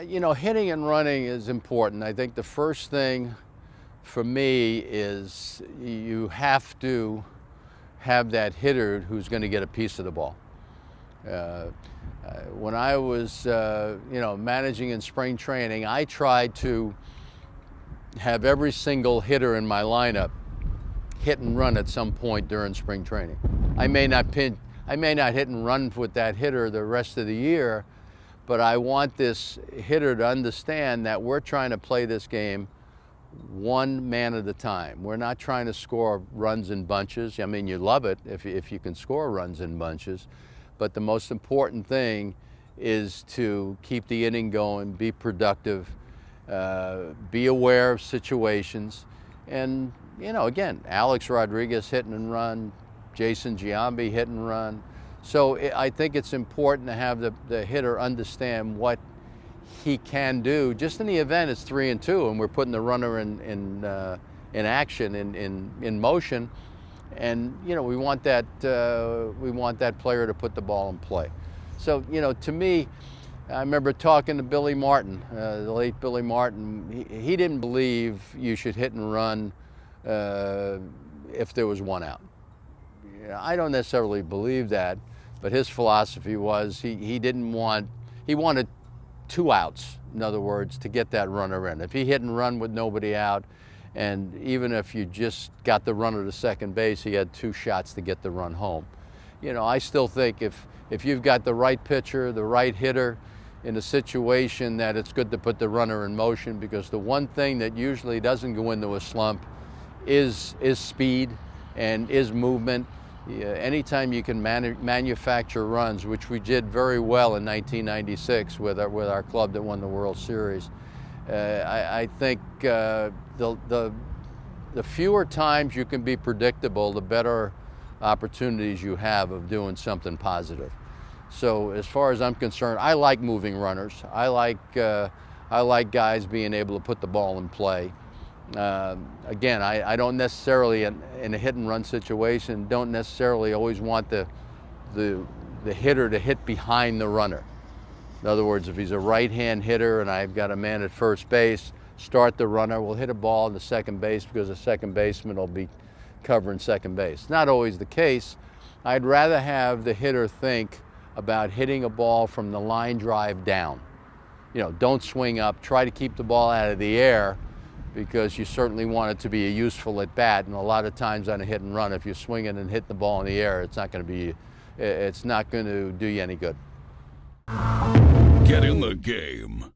You know, hitting and running is important. I think the first thing for me is you have to have that hitter who's going to get a piece of the ball. When I was, managing in spring training, I tried to have every single hitter in my lineup hit and run at some point during spring training. I may not hit and run with that hitter the rest of the year, but I want this hitter to understand that we're trying to play this game one man at a time. We're not trying to score runs in bunches. I mean, you love it if you can score runs in bunches, but the most important thing is to keep the inning going, be productive, be aware of situations. And, again, Alex Rodriguez hitting and run, Jason Giambi hit and run. So I think it's important to have the hitter understand what he can do. Just in the event it's 3-2 and we're putting the runner in action, in motion, and we want that player to put the ball in play. So to me, I remember talking to Billy Martin, the late Billy Martin. He didn't believe you should hit and run if there was one out. I don't necessarily believe that, but his philosophy was he wanted 2 outs, in other words, to get that runner in. If he hit and run with nobody out, and even if you just got the runner to second base, he had 2 shots to get the run home. I still think if you've got the right pitcher, the right hitter in a situation, that it's good to put the runner in motion, because the one thing that usually doesn't go into a slump is speed and is movement. Anytime you can manufacture runs, which we did very well in 1996 with our club that won the World Series, I think the fewer times you can be predictable, the better opportunities you have of doing something positive. So as far as I'm concerned, I like moving runners. I like guys being able to put the ball in play. Again, I don't necessarily, in a hit and run situation, don't necessarily always want the hitter to hit behind the runner. In other words, if he's a right-hand hitter and I've got a man at first base, start the runner, we'll hit a ball in the second base because the second baseman will be covering second base. Not always the case. I'd rather have the hitter think about hitting a ball from the line drive down. Don't swing up, try to keep the ball out of the air, because you certainly want it to be a useful at bat. And a lot of times on a hit and run, if you're swinging and hitting the ball in the air, it's not going to do you any good. Get in the game.